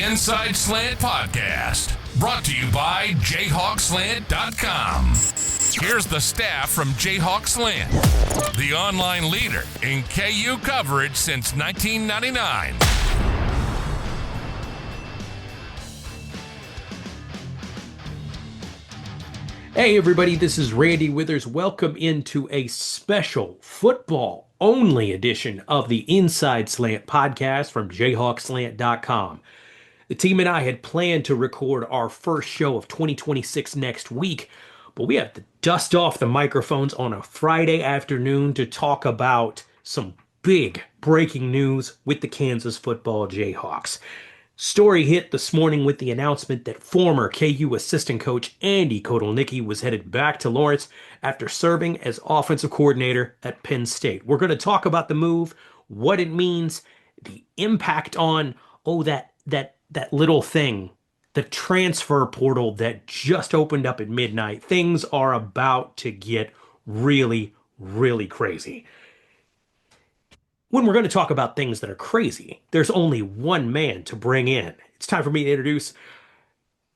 Inside Slant Podcast, brought to you by JayhawkSlant.com. Here's the staff from Jayhawk Slant, the online leader in KU coverage since 1999. Hey everybody, this is Randy Withers. Welcome into a special football-only edition of the Inside Slant Podcast from JayhawkSlant.com. The team and I had planned to record our first show of 2026 next week, but we have to dust off the microphones on a Friday afternoon to talk about some big breaking news with the Kansas football Jayhawks. Story hit this morning with the announcement that former KU assistant coach Andy Kotelnicki was headed back to Lawrence after serving as offensive coordinator at Penn State. We're going to talk about the move, what it means, the impact on, that little thing, the transfer portal that just opened up at midnight. Things are about to get really, really crazy. When we're going to talk about things that are crazy, there's only one man to bring in. It's time for me to introduce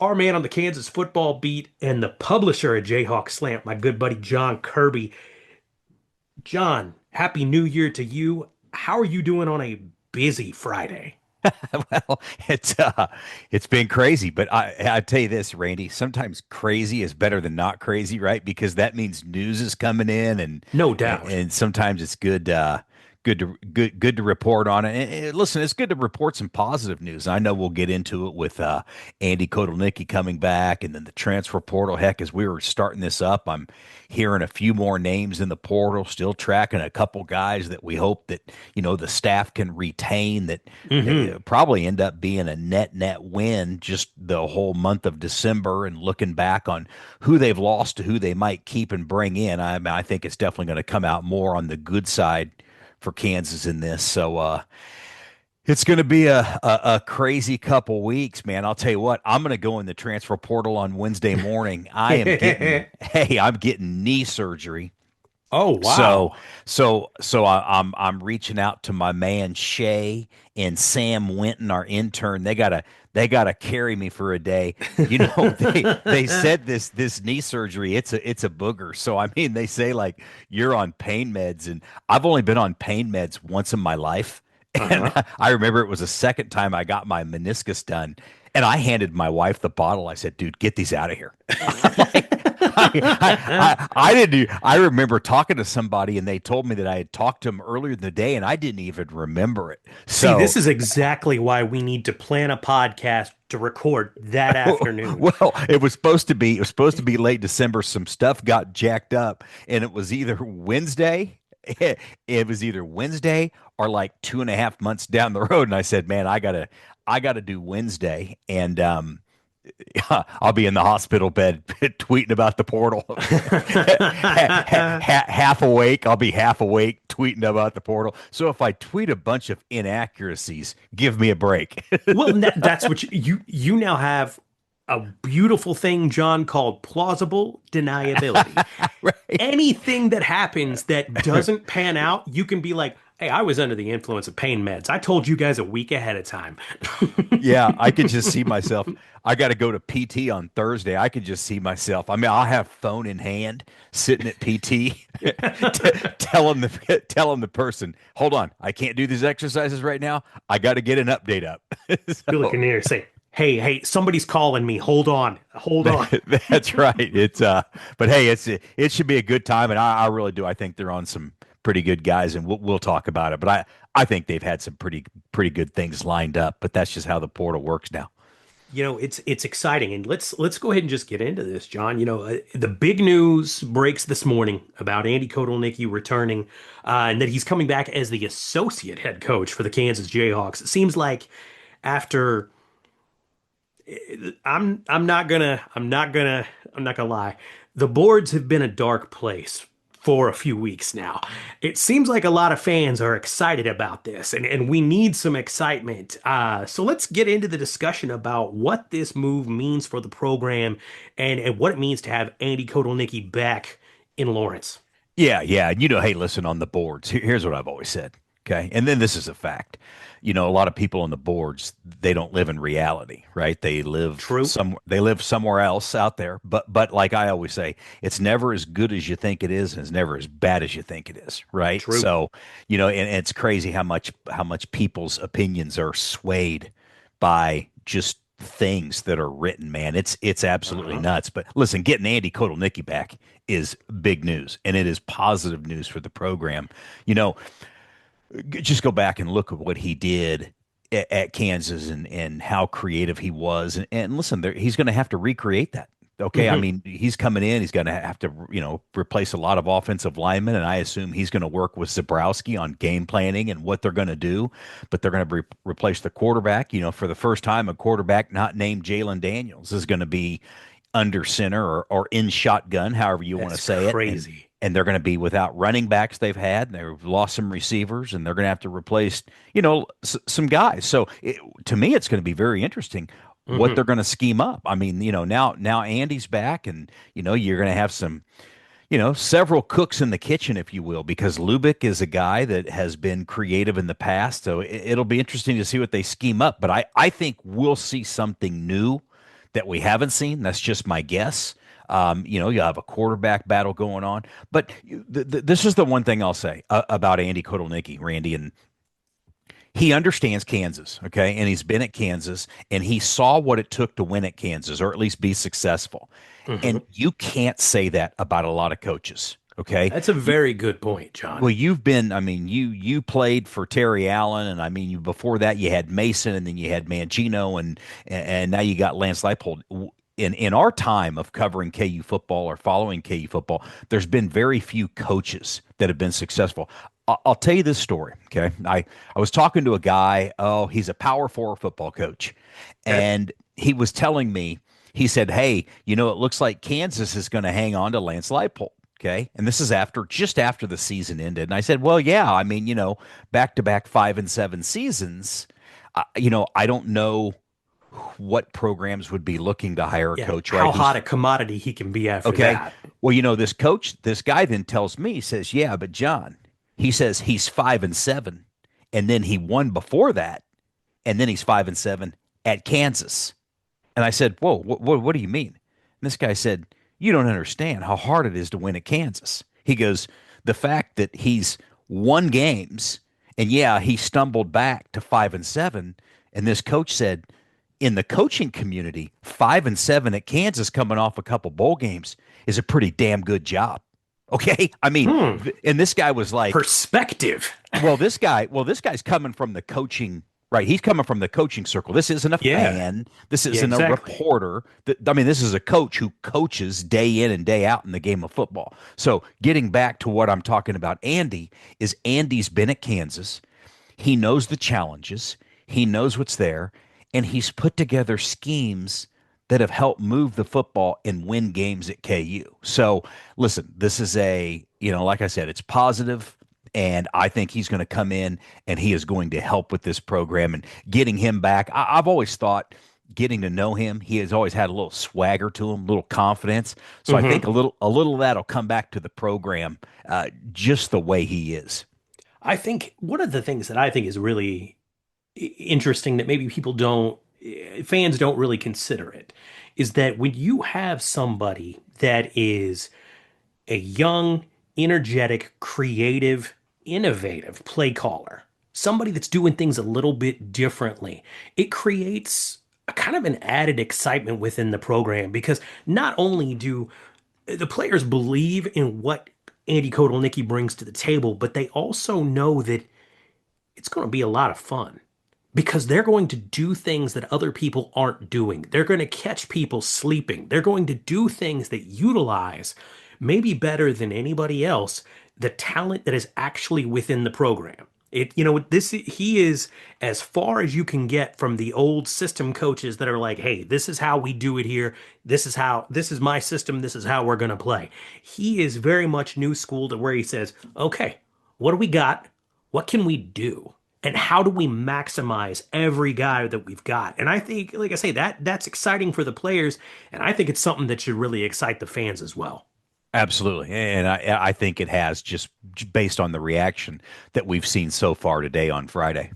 our man on the Kansas football beat and the publisher at Jayhawk Slant, my good buddy John Kirby. John, Happy New Year to you. How are you doing on a busy Friday? Well, it's been crazy, but I tell you this, Randy, sometimes crazy is better than not crazy, right? Because that means news is coming in, and no doubt, and sometimes it's good to report on it. And listen, it's good to report some positive news. I know we'll get into it with Andy Kotelnicki coming back, and then the transfer portal. Heck, as we were starting this up, I'm hearing a few more names in the portal, still tracking a couple guys that we hope that, the staff can retain, that probably end up being a net win just the whole month of December, and looking back on who they've lost to who they might keep and bring in. I think it's definitely going to come out more on the good side for Kansas in this. So it's going to be a crazy couple weeks, man. I'll tell you what, I'm going to go in the transfer portal on Wednesday morning. I'm getting knee surgery. Oh, wow. So I'm reaching out to my man Shay and Sam Winton, our intern. They gotta carry me for a day. They said this knee surgery, it's a booger. So I mean, they say like you're on pain meds, and I've only been on pain meds once in my life. And I remember it was the second time I got my meniscus done, and I handed my wife the bottle. I said, "Dude, get these out of here." I didn't. I remember talking to somebody, and they told me that I had talked to them earlier in the day, and I didn't even remember it. So, see, this is exactly why we need to plan a podcast to record that afternoon. Well, it was supposed to be late December. Some stuff got jacked up, and it was either Wednesday. It was either Wednesday or like 2.5 months down the road. And I said, man, I gotta do Wednesday. And I'll be in the hospital bed tweeting about the portal. Half awake. I'll be half awake tweeting about the portal. So if I tweet a bunch of inaccuracies, give me a break. Well, that's what you now have. A beautiful thing, John, called plausible deniability. Right. Anything that happens that doesn't pan out, you can be like, hey, I was under the influence of pain meds. I told you guys a week ahead of time. Yeah, I could just see myself. I got to go to PT on Thursday. I could just see myself. I mean, I'll have phone in hand sitting at PT telling the person, hold on, I can't do these exercises right now. I got to get an update up. You're looking here, say, Hey, somebody's calling me. Hold on. That's right. It's but hey, it should be a good time, and I really do. I think they're on some pretty good guys, and we'll talk about it. But I think they've had some pretty good things lined up. But that's just how the portal works now. It's exciting, and let's go ahead and just get into this, John. The big news breaks this morning about Andy Kotelnicki returning, and that he's coming back as the associate head coach for the Kansas Jayhawks. It seems like after. I'm not gonna lie. The boards have been a dark place for a few weeks now. It seems like a lot of fans are excited about this, and we need some excitement. So let's get into the discussion about what this move means for the program and what it means to have Andy Kotelnicki back in Lawrence. Yeah. Hey, listen, on the boards, here's what I've always said. Okay. And then this is a fact. A lot of people on the boards, they don't live in reality, right? True. They live somewhere else out there. But like I always say, it's never as good as you think it is, and it's never as bad as you think it is, right? True. So, and it's crazy how much people's opinions are swayed by just things that are written, man. It's absolutely Uh-huh. nuts. But listen, getting Andy Kotelnicki back is big news, and it is positive news for the program. You know, just go back and look at what he did at Kansas and how creative he was. And listen, he's going to have to recreate that. Okay. I Hmm. mean, he's coming in, he's going to have to, replace a lot of offensive linemen. And I assume he's going to work with Zabrowski on game planning and what they're going to do. But they're going to replace the quarterback. For the first time, a quarterback not named Jalen Daniels is going to be under center or in shotgun, however you want to That's say it. And crazy. and they're going to be without running backs they've had. They've lost some receivers, and they're going to have to replace, some guys. So to me, it's going to be very interesting what Hmm. they're going to scheme up. I mean, now Andy's back, and you're going to have some, several cooks in the kitchen, if you will, because Lubick is a guy that has been creative in the past. So it'll be interesting to see what they scheme up. But I think we'll see something new that we haven't seen. That's just my guess. You have a quarterback battle going on. But this is the one thing I'll say about Andy Kotelnicki, Randy, and he understands Kansas, okay? And he's been at Kansas, and he saw what it took to win at Kansas, or at least be successful. Hmm. And you can't say that about a lot of coaches, okay? That's a very good point, John. Well, I mean, you played for Terry Allen, and I mean, before that you had Mason, and then you had Mangino, and now you got Lance Leipold. In our time of covering KU football or following KU football, there's been very few coaches that have been successful. I'll tell you this story. Okay, I was talking to a guy. Oh, he's a Power Four football coach, Okay. and he was telling me. He said, "Hey, it looks like Kansas is going to hang on to Lance Leipold." Okay. And this is just after the season ended. And I said, well, yeah, I mean, back to back 5-7 seasons, I don't know what programs would be looking to hire a Yeah. coach, right? How hot Who's a commodity he can be after okay. that. Well, this guy then tells me, he says, yeah, but John, he says he's 5-7. And then he won before that. And then he's 5-7 at Kansas. And I said, whoa, what do you mean? And this guy said, you don't understand how hard it is to win at Kansas. He goes, the fact that he's won games, and yeah, he stumbled back to 5-7. And this coach said, in the coaching community, 5-7 at Kansas coming off a couple bowl games is a pretty damn good job. Okay. I mean, Hmm. and this guy was like, Perspective. this guy's coming from the coaching, right? He's coming from the coaching circle. This isn't a Yeah. fan. This Yeah, isn't a exactly. reporter. I mean, this is a coach who coaches day in and day out in the game of football. So getting back to what I'm talking about, Andy's been at Kansas. He knows the challenges. He knows what's there, and he's put together schemes that have helped move the football and win games at KU. So, listen, this is like I said, it's positive, and I think he's going to come in and he is going to help with this program and getting him back. I've always thought getting to know him, he has always had a little swagger to him, a little confidence. So I think Hmm. a little of that'll come back to the program, just the way he is. I think one of the things that I think is really interesting that maybe fans don't really consider it, is that when you have somebody that is a young, energetic, creative, innovative play caller, somebody that's doing things a little bit differently, it creates a kind of an added excitement within the program because not only do the players believe in what Andy Kotelnicki brings to the table, but they also know that it's going to be a lot of fun because they're going to do things that other people aren't doing. They're going to catch people sleeping. They're going to do things that utilize, maybe better than anybody else, the talent that is actually within the program. He is as far as you can get from the old system coaches that are like, hey, this is how we do it here. This is my system. This is how we're going to play. He is very much new school to where he says, okay, what do we got? What can we do? And how do we maximize every guy that we've got? And I think, like I say, that's exciting for the players, and I think it's something that should really excite the fans as well. Absolutely. And I think it has just based on the reaction that we've seen so far today on Friday.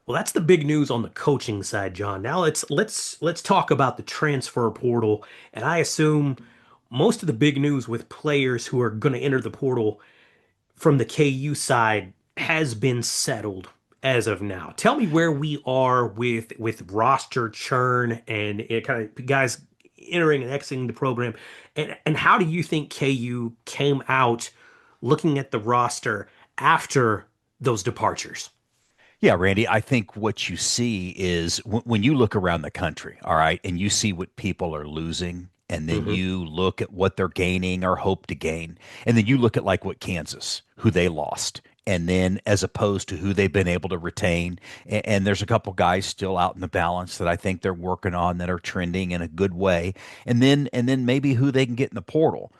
Well, that's the big news on the coaching side, John. Now let's talk about the transfer portal. And I assume most of the big news with players who are going to enter the portal from the KU side has been settled as of now. Tell me where we are with roster churn and it kind of guys entering and exiting the program, and how do you think KU came out looking at the roster after those departures? Yeah, Randy, I think what you see is when you look around the country, all right, and you see what people are losing, and then Hmm. you look at what they're gaining or hope to gain, and then you look at like what Kansas, who they lost, and then as opposed to who they've been able to retain. And there's a couple guys still out in the balance that I think they're working on that are trending in a good way. And then maybe who they can get in the portal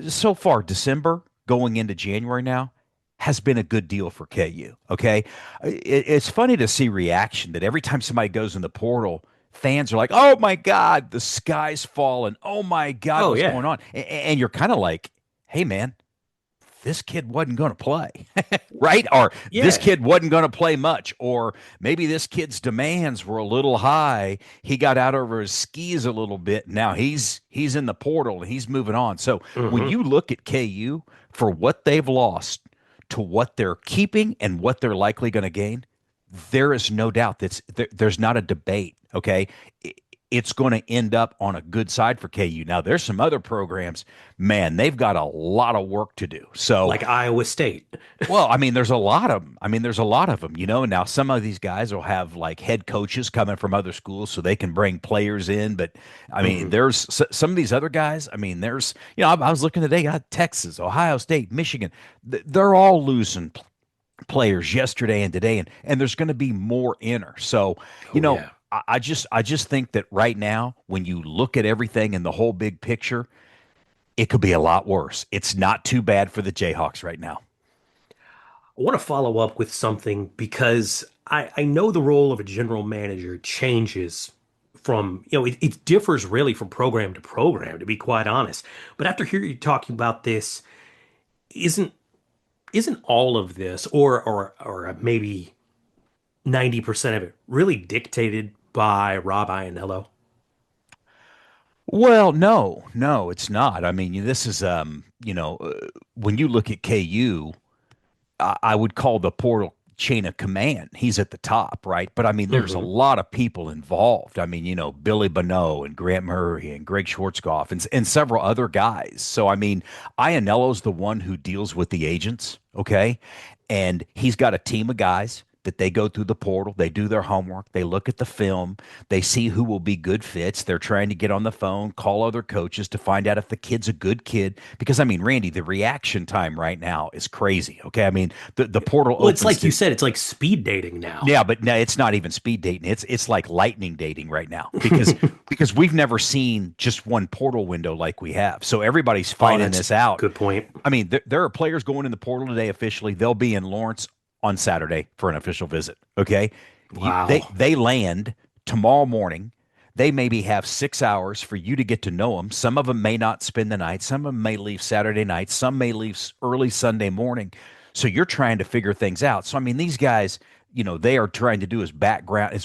so far, December going into January now has been a good deal for KU. Okay. It's funny to see reaction that every time somebody goes in the portal, fans are like, oh my God, the sky's falling. Oh my God, Oh what's yeah. going on? And you're kind of like, hey, man, this kid wasn't going to play, right? Or this Yeah. kid wasn't going to play much, or maybe this kid's demands were a little high. He got out over his skis a little bit. Now he's in the portal and he's moving on. So when Hmm. you look at KU for what they've lost to what they're keeping and what they're likely going to gain, there is no doubt there's not a debate. Okay, it's going to end up on a good side for KU. Now, there's some other programs, man, they've got a lot of work to do. So, Like Iowa State. well, I mean, there's a lot of them. I mean, there's a lot of them, you know. Now, some of these guys will have like head coaches coming from other schools so they can bring players in. But I mean, Hmm. there's some of these other guys. I mean, there's, I was looking today, got Texas, Ohio State, Michigan. They're all losing players yesterday and today, and there's going to be more enter. So, you Oh know, yeah. I just think that right now, when you look at everything in the whole big picture, it could be a lot worse. It's not too bad for the Jayhawks right now. I want to follow up with something because I know the role of a general manager changes from, it differs really from program to program, to be quite honest. But after hearing you talking about this, isn't isn't all of this, or maybe 90% of it, really dictated by Rob Ianello? Well, no, no, it's not. I mean, this is when you look at KU, I would call the portal chain of command. He's at the top, right? But I mean, there's a Hmm. lot of people involved. I mean, Billy Bonneau and Grant Murray and Greg Schwartzkopf and several other guys. So I mean, Ianello's the one who deals with the agents, okay? And he's got a team of guys that they go through the portal, they do their homework, they look at the film, they see who will be good fits. They're trying to get on the phone, call other coaches to find out if the kid's a good kid. Because I mean, Randy, the reaction time right now is crazy. Okay. I mean, the portal Well, it's opens like you to said, it's like speed dating now. yeah, but no, it's not even speed dating. It's like lightning dating right now because we've never seen just one portal window like we have. So everybody's Oh, finding that's this out. good point. I mean, there are players going in the portal today officially. They'll be in Lawrence on Saturday for an official visit. Okay, they Wow. they land tomorrow morning. They maybe have 6 hours for you to get to know them. Some of them may not spend the night. Some of them may leave Saturday night. Some may leave early Sunday morning. So you're trying to figure things out. So I mean, these guys, they are trying to do as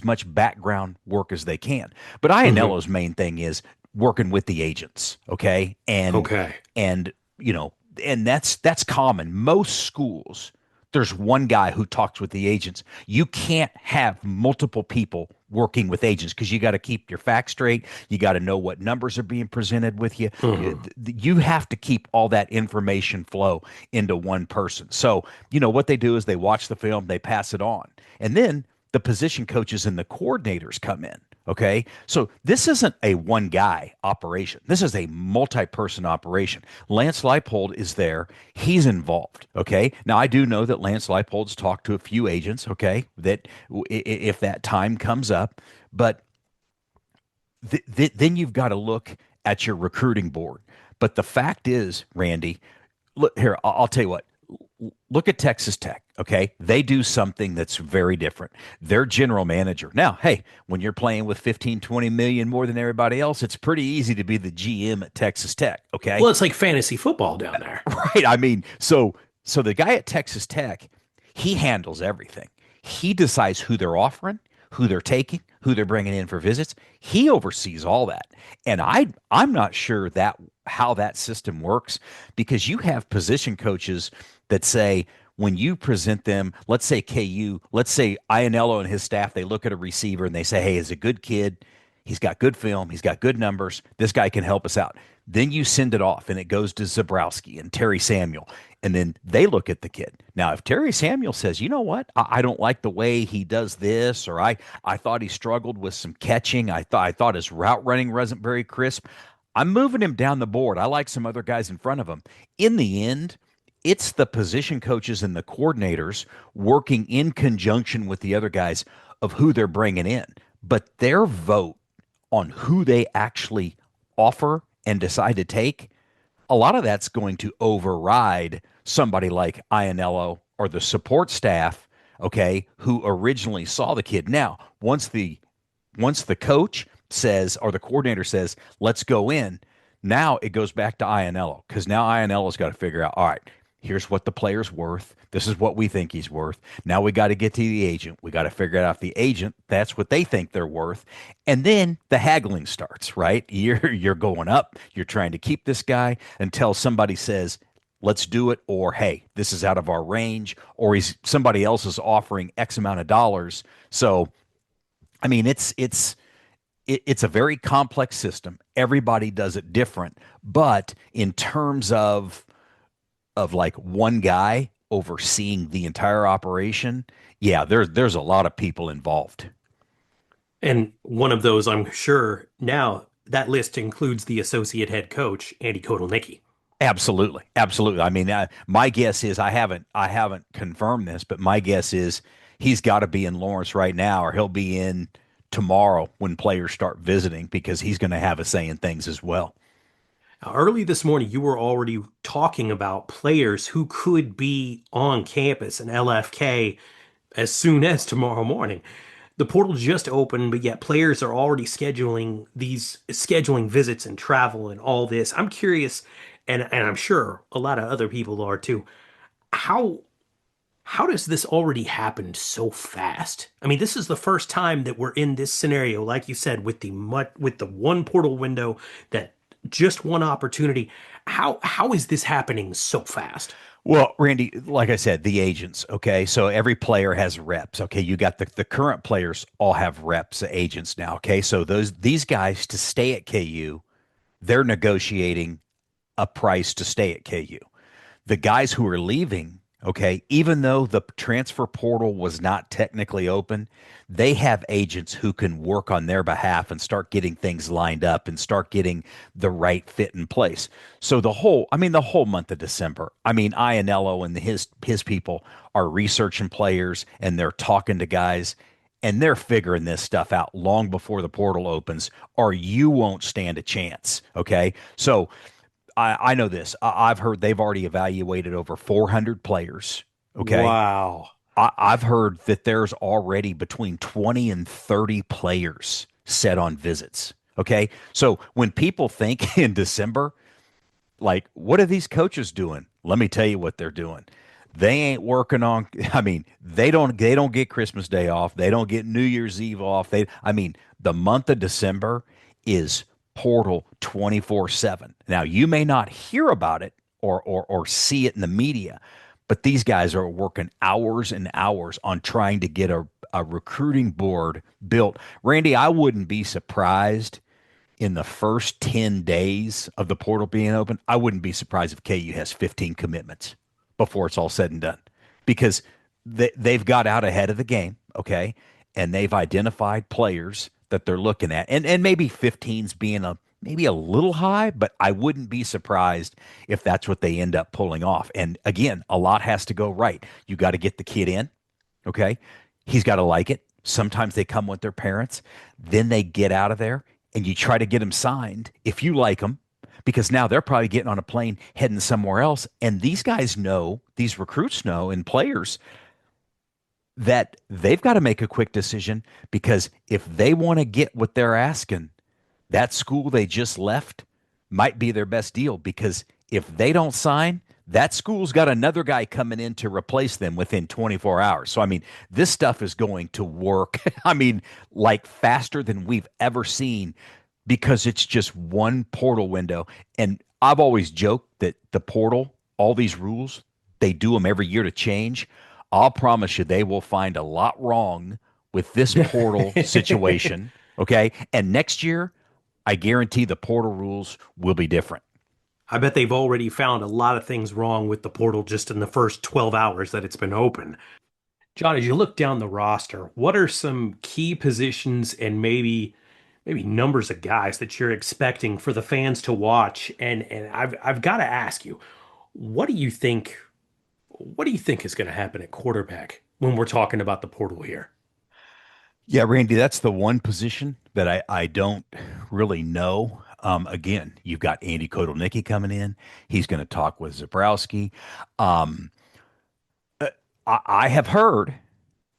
much background work as they can. But Hmm. Ianello's main thing is working with the agents, okay? Okay. And you know, and that's common. Most schools, there's one guy who talks with the agents. You can't have multiple people working with agents because you got to keep your facts straight. You got to know what numbers are being presented with you. Hmm. You have to keep all that information flow into one person. So, what they do is they watch the film, they pass it on. And then the position coaches and the coordinators come in. Okay. So this isn't a one guy operation. This is a multi person operation. Lance Leipold is there. He's involved. Okay. Now, I do know that Lance Leipold's talked to a few agents. Okay. That if that time comes up, but then you've got to look at your recruiting board. But the fact is, Randy, look here, I'll tell you what. look at Texas Tech. Okay. They do something that's very different. Their general manager. Now, hey, when you're playing with 15, 20 million more than everybody else, it's pretty easy to be the GM at Texas Tech. Okay. Well, it's like fantasy football down there. Right. I mean, so the guy at Texas Tech, he handles everything. He decides who they're offering, who they're taking, who they're bringing in for visits. He oversees all that. And I'm not sure that how that system works because you have position coaches that say when you present them, let's say KU, let's say Ionello and his staff, they look at a receiver and they say, "Hey, he's a good kid. He's got good film. He's got good numbers. This guy can help us out." Then you send it off and it goes to Zabrowski and Terry Samuel. And then they look at the kid. Now, if Terry Samuel says, "You know what? I don't like the way he does this, or I thought he struggled with some catching. I thought his route running wasn't very crisp. I'm moving him down the board. I like some other guys in front of him." In the end, it's the position coaches and the coordinators working in conjunction with the other guys of who they're bringing in. But their vote on who they actually offer and decide to take, a lot of that's going to override somebody like Ionello or the support staff, okay, who originally saw the kid. Now, once the coach says or the coordinator says, "Let's go in," now it goes back to Ionello because now Ionello's got to figure out, all right, here's what the player's worth. This is what we think he's worth. Now we got to get to the agent. We got to figure out if the agent, that's what they think they're worth. And then the haggling starts, right? You're going up. You're trying to keep this guy until somebody says, "Let's do it," or "Hey, this is out of our range," or somebody else is offering X amount of dollars. So, I mean, it's a very complex system. Everybody does it different, but in terms of like one guy overseeing the entire operation, yeah, there's a lot of people involved. And one of those, I'm sure now that list includes the associate head coach, Andy Kotelnicki. Absolutely, absolutely. I mean, my guess is I haven't confirmed this, but my guess is he's got to be in Lawrence right now, or he'll be in tomorrow when players start visiting because he's going to have a say in things as well. Now, early this morning, you were already talking about players who could be on campus in LFK as soon as tomorrow morning. The portal just opened, but yet players are already scheduling visits and travel and all this. I'm curious, and I'm sure a lot of other people are too. How how does this already happen so fast? I mean, this is the first time that we're in this scenario, like you said, with the one portal window that just one opportunity. How is this happening so fast? Well, Randy, like I said, the agents, okay? So every player has reps, okay? You got the current players all have reps, agents now, okay? So these guys to stay at KU, they're negotiating a price to stay at KU. The guys who are leaving, okay, even though the transfer portal was not technically open, they have agents who can work on their behalf and start getting things lined up and start getting the right fit in place. So the whole month of December, I mean, Ionello and his people are researching players and they're talking to guys and they're figuring this stuff out long before the portal opens, or you won't stand a chance. Okay. So I know this. I've heard they've already evaluated over 400 players. Okay. Wow. I've heard that there's already between 20 and 30 players set on visits. Okay. So when people think in December, like, what are these coaches doing? Let me tell you what they're doing. They ain't working on, I mean, they don't get Christmas Day off. They don't get New Year's Eve off. The month of December is portal 24/7. Now, you may not hear about it or see it in the media, but these guys are working hours and hours on trying to get a recruiting board built. Randy, I wouldn't be surprised in the first 10 days of the portal being open. I wouldn't be surprised if KU has 15 commitments before it's all said and done because they've got out ahead of the game, okay? And they've identified players that they're looking at. And maybe 15's being maybe a little high, but I wouldn't be surprised if that's what they end up pulling off. And again, a lot has to go right. You got to get the kid in, okay? He's got to like it. Sometimes they come with their parents. Then they get out of there and you try to get them signed if you like them. because now they're probably getting on a plane heading somewhere else. And these guys know, these recruits know, and players that they've got to make a quick decision because if they want to get what they're asking, that school they just left might be their best deal because if they don't sign, that school's got another guy coming in to replace them within 24 hours. So, I mean, this stuff is going to work. I mean, like faster than we've ever seen because it's just one portal window. And I've always joked that the portal, all these rules, they do them every year to change. I'll promise you they will find a lot wrong with this portal situation. Okay. And next year, I guarantee the portal rules will be different. I bet they've already found a lot of things wrong with the portal just in the first 12 hours that it's been open. John, as you look down the roster, what are some key positions and maybe numbers of guys that you're expecting for the fans to watch? And I've got to ask you, what do you think what do you think is going to happen at quarterback when we're talking about the portal here? Yeah, Randy, that's the one position that I don't really know. Again, you've got Andy Kotelnicki coming in. He's going to talk with Zabrowski. Um, I have heard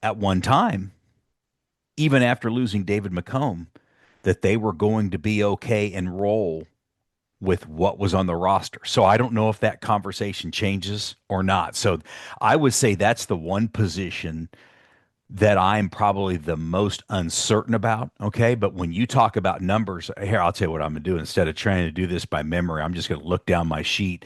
at one time, even after losing David McComb, that they were going to be okay and roll with what was on the roster. So I don't know if that conversation changes or not. So I would say that's the one position that I'm probably the most uncertain about. Okay. But when you talk about numbers, here, I'll tell you what I'm going to do. Instead of trying to do this by memory, I'm just going to look down my sheet.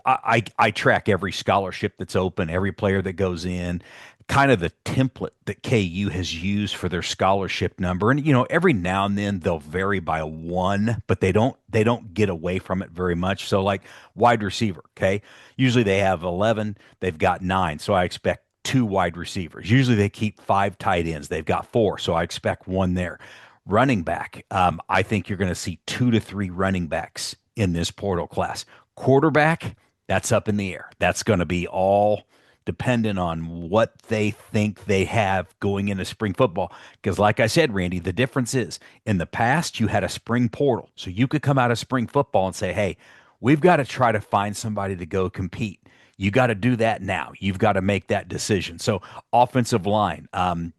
I track every scholarship that's open, every player that goes in, kind of the template that KU has used for their scholarship number. And every now and then they'll vary by one, but they don't get away from it very much. So like wide receiver, okay? Usually they have 11, they've got 9. So I expect 2 wide receivers. Usually they keep 5 tight ends. They've got 4, so I expect 1 there. Running back, I think you're going to see 2 to 3 running backs in this portal class. Quarterback, that's up in the air. That's going to be all dependent on what they think they have going into spring football. Because, like I said, Randy, the difference is in the past, you had a spring portal. So you could come out of spring football and say, hey, we've got to try to find somebody to go compete. You got to do that now. You've got to make that decision. So, offensive line,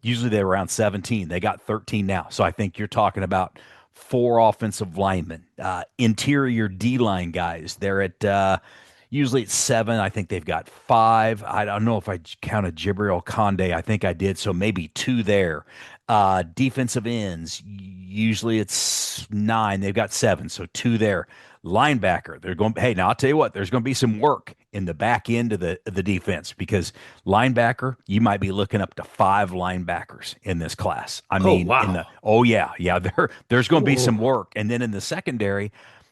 usually they're around 17. They got 13 now. So, I think you're talking about 4 offensive linemen. Interior D line guys, they're at usually it's 7. I think they've got 5. I don't know if I counted Jibril Conde. I think I did. So maybe 2 there. Defensive ends, usually it's 9. They've got 7. So 2 there. Linebacker, they're going, hey, now I'll tell you what, there's going to be some work in the back end of the defense because linebacker, you might be looking up to 5 linebackers in this class. I mean, wow. Yeah, there's going to be some Ooh. work. And then in the secondary,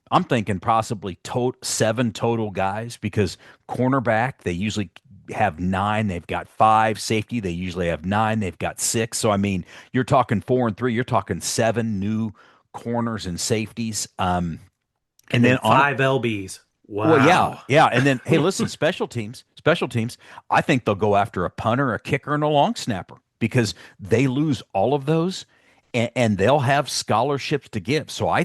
I'm thinking possibly 7 total guys because cornerback, they usually have 9. They've got 5. Safety, they usually have 9. They've got 6. So, I mean, you're talking 4 and 3. You're talking 7 new corners and safeties. And And then then on, 5 LBs. well, yeah, Wow. yeah. And then, hey, listen, special teams. I think they'll go after a punter, a kicker, and a long snapper because they lose all of those and they'll have scholarships to give. So I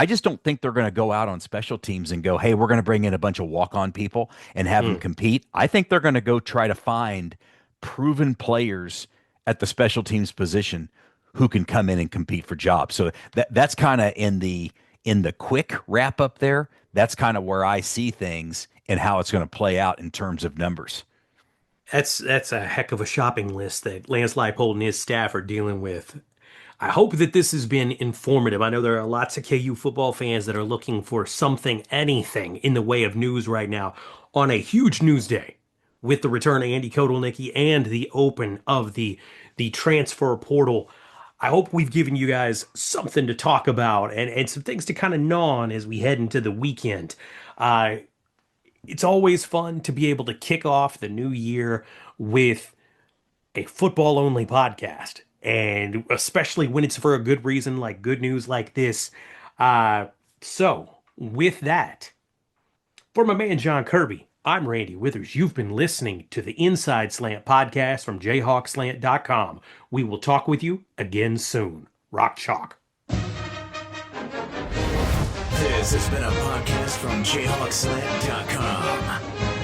just don't think they're going to go out on special teams and go, hey, we're going to bring in a bunch of walk on people and have them Mm. compete. I think they're going to go try to find proven players at the special teams position who can come in and compete for jobs. So that's kind of in the quick wrap up there. That's kind of where I see things and how it's going to play out in terms of numbers. That's a heck of a shopping list that Lance Leipold and his staff are dealing with. I hope that this has been informative. I know there are lots of KU football fans that are looking for something, anything in the way of news right now on a huge news day with the return of Andy Kotelnicki and the open of the transfer portal. I hope we've given you guys something to talk about and some things to kind of gnaw on as we head into the weekend. Uh, it's always fun to be able to kick off the new year with a football only podcast. And especially when it's for a good reason, like good news like this. So, with that, for my man John Kirby, I'm Randy Withers. You've been listening to the Inside Slant podcast from jayhawkslant.com. We will talk with you again soon. Rock chalk. This has been a podcast from JayhawkSlant.com.